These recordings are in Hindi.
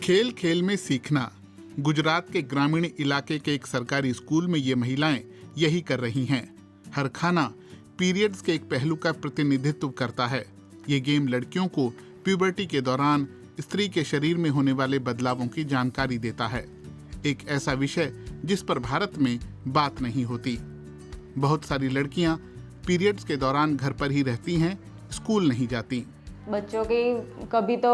खेल खेल में सीखना। गुजरात के ग्रामीण इलाके के एक सरकारी स्कूल में ये महिलाएं यही कर रही हैं। हर खाना पीरियड्स के एक पहलू का प्रतिनिधित्व करता है। ये गेम लड़कियों को प्यूबर्टी के दौरान स्त्री के शरीर में होने वाले बदलावों की जानकारी देता है। एक ऐसा विषय जिस पर भारत में बात नहीं होती। बहुत सारी लड़कियां पीरियड्स के दौरान घर पर ही रहती हैं, स्कूल नहीं जाती। बच्चों की कभी तो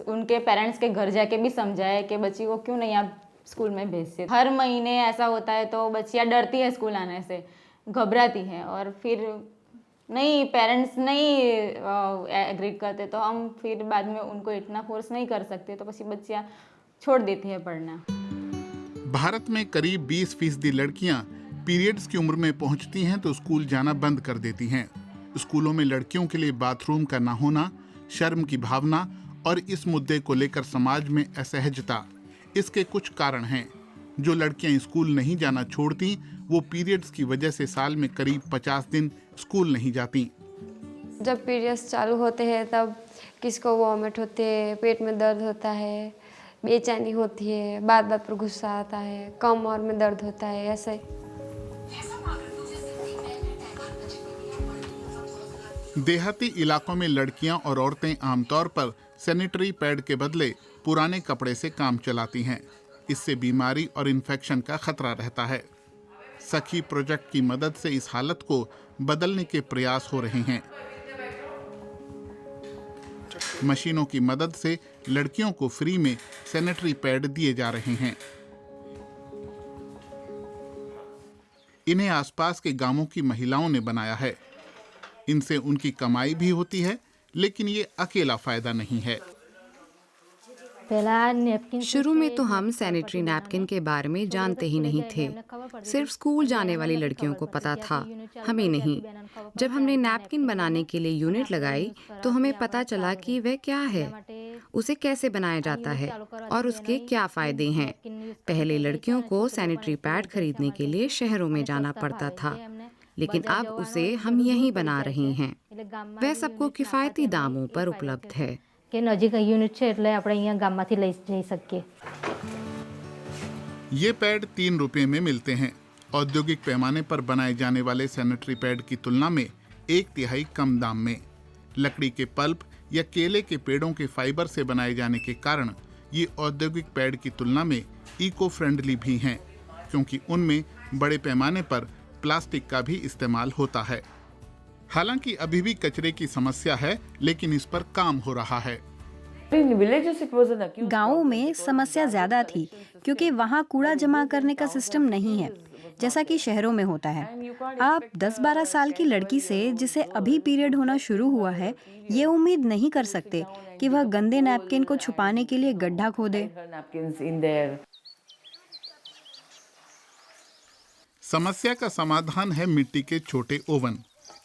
उनके पेरेंट्स के घर जाके भी समझाए कि बच्ची को क्यों नहीं आप स्कूल में भेजते। हर महीने ऐसा होता है तो बच्चियाँ डरती है स्कूल आने से, घबराती है और फिर नहीं पेरेंट्स नहीं एग्री करते तो हम फिर बाद में उनको इतना फोर्स नहीं कर सकते तो बस बच्चियाँ छोड़ देती है पढ़ना। भारत में करीब 20% लड़कियां पीरियड्स की उम्र में पहुंचती हैं तो स्कूल जाना बंद कर देती हैं। स्कूलों में लड़कियों के लिए बाथरूम का न होना, शर्म की भावना और इस मुद्दे को लेकर समाज में असहजता, इसके कुछ कारण हैं। जो लड़कियां स्कूल नहीं जाना छोड़ती वो पीरियड्स की वजह से साल में करीब 50 दिन स्कूल नहीं जाती। जब पीरियड्स चालू होते हैं तब किसको वॉमिट होते हैं, पेट में दर्द होता है, बेचैनी होती है, बात बात पर गुस्सा आता है, कमर में दर्द होता है। ऐसे देहाती इलाकों में लड़कियां और औरतें आमतौर पर सैनिटरी पैड के बदले पुराने कपड़े से काम चलाती हैं। इससे बीमारी और इन्फेक्शन का खतरा रहता है। सखी प्रोजेक्ट की मदद से इस हालत को बदलने के प्रयास हो रहे हैं। मशीनों की मदद से लड़कियों को फ्री में सैनिटरी पैड दिए जा रहे हैं। इन्हें आसपास के गांवों की महिलाओं ने बनाया है। इनसे उनकी कमाई भी होती है, लेकिन ये अकेला फायदा नहीं है। शुरू में तो हम सैनिटरी नैपकिन के बारे में जानते ही नहीं थे। सिर्फ स्कूल जाने वाली लड़कियों को पता था, हमें नहीं। जब हमने नैपकिन बनाने के लिए यूनिट लगाई तो हमें पता चला कि वह क्या है, उसे कैसे बनाया जाता है और उसके क्या फायदे हैं। पहले लड़कियों को सैनिटरी पैड खरीदने के लिए शहरों में जाना पड़ता था, लेकिन अब उसे हम यहीं बना रहे हैं। वह सबको किफ़ायती दामों पर उपलब्ध है। કે નજીક યુનિટ છે એટલે આપણે અહીંયા ગામમાંથી લઈ જઈ શકીએ। ये पैड 3 रुपए में मिलते हैं। औद्योगिक पैमाने पर बनाए जाने वाले सैनिटरी पैड की तुलना में 1/3 कम दाम में। लकड़ी के पल्प या केले के पेड़ों के फाइबर से बनाए जाने के कारण ये औद्योगिक पैड की तुलना में इको फ्रेंडली भी हैं, क्योंकि उनमें बड़े पैमाने पर प्लास्टिक का भी इस्तेमाल होता है। हालांकि अभी भी कचरे की समस्या है, लेकिन इस पर काम हो रहा है। गाँवों में समस्या ज्यादा थी क्योंकि वहाँ कूड़ा जमा करने का सिस्टम नहीं है जैसा कि शहरों में होता है। आप 10-12 साल की लड़की से जिसे अभी पीरियड होना शुरू हुआ है ये उम्मीद नहीं कर सकते कि वह गंदे नैपकिन को छुपाने के लिए गड्ढा खोदे। समस्या का समाधान है मिट्टी के छोटे ओवन।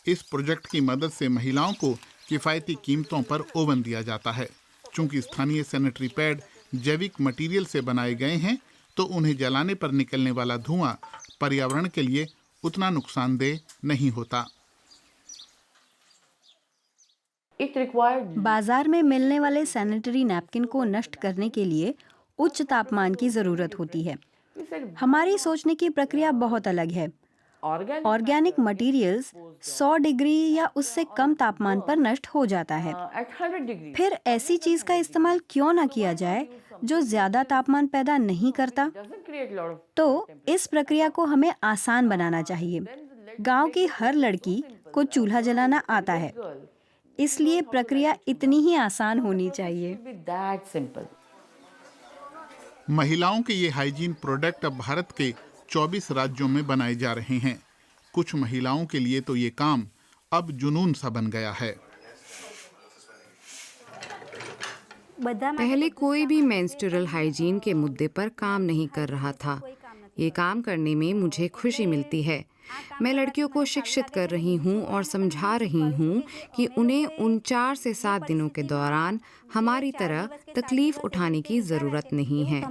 इस प्रोजेक्ट की मदद से महिलाओं को किफ़ायती कीमतों पर ओवन दिया जाता है। चूंकि स्थानीय सैनिटरी पैड जैविक मटेरियल से बनाए गए हैं तो उन्हें जलाने पर निकलने वाला धुआं पर्यावरण के लिए उतना नुकसानदेह नहीं होता। बाजार में मिलने वाले सैनिटरी नैपकिन को नष्ट करने के लिए उच्च तापमान की जरूरत होती है। हमारी सोचने की प्रक्रिया बहुत अलग है। ऑर्गेनिक मटेरियल्स 100 डिग्री या उससे कम तापमान पर नष्ट हो जाता है। फिर ऐसी चीज का इस्तेमाल क्यों ना किया जाए जो ज्यादा तापमान पैदा नहीं करता। तो इस प्रक्रिया को हमें आसान बनाना चाहिए। गांव की हर लड़की को चूल्हा जलाना आता है, इसलिए प्रक्रिया इतनी ही आसान होनी चाहिए। महिलाओं के ये हाइजीन प्रोडक्ट अब भारत के 24 राज्यों में बनाए जा रहे हैं। कुछ महिलाओं के लिए तो ये काम अब जुनून सा बन गया है। पहले कोई भी मेंस्ट्रुअल हाइजीन के मुद्दे पर काम नहीं कर रहा था। ये काम करने में मुझे खुशी मिलती है। मैं लड़कियों को शिक्षित कर रही हूँ और समझा रही हूँ कि उन्हें उन 4 से 7 दिनों के दौरान हमारी तरह तकलीफ उठाने की ज़रूरत नहीं है।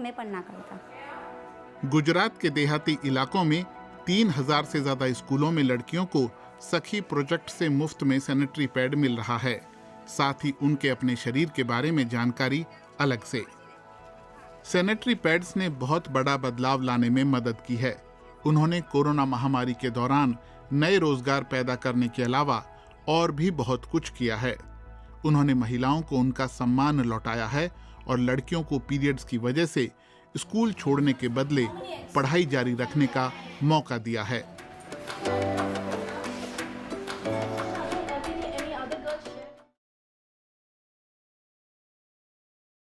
गुजरात के देहाती इलाकों में 3000 से ज्यादा स्कूलों में लड़कियों को सखी प्रोजेक्ट से मुफ्त में सैनिटरी पैड मिल रहा है। साथ ही उनके अपने शरीर के बारे में जानकारी अलग से। सैनिटरी पैड्स ने बहुत बड़ा बदलाव लाने में मदद की है। उन्होंने कोरोना महामारी के दौरान नए रोजगार पैदा करने के अलावा और भी बहुत कुछ किया है। उन्होंने महिलाओं को उनका सम्मान लौटाया है और लड़कियों को पीरियड्स की वजह से स्कूल छोड़ने के बदले पढ़ाई जारी रखने का मौका दिया है।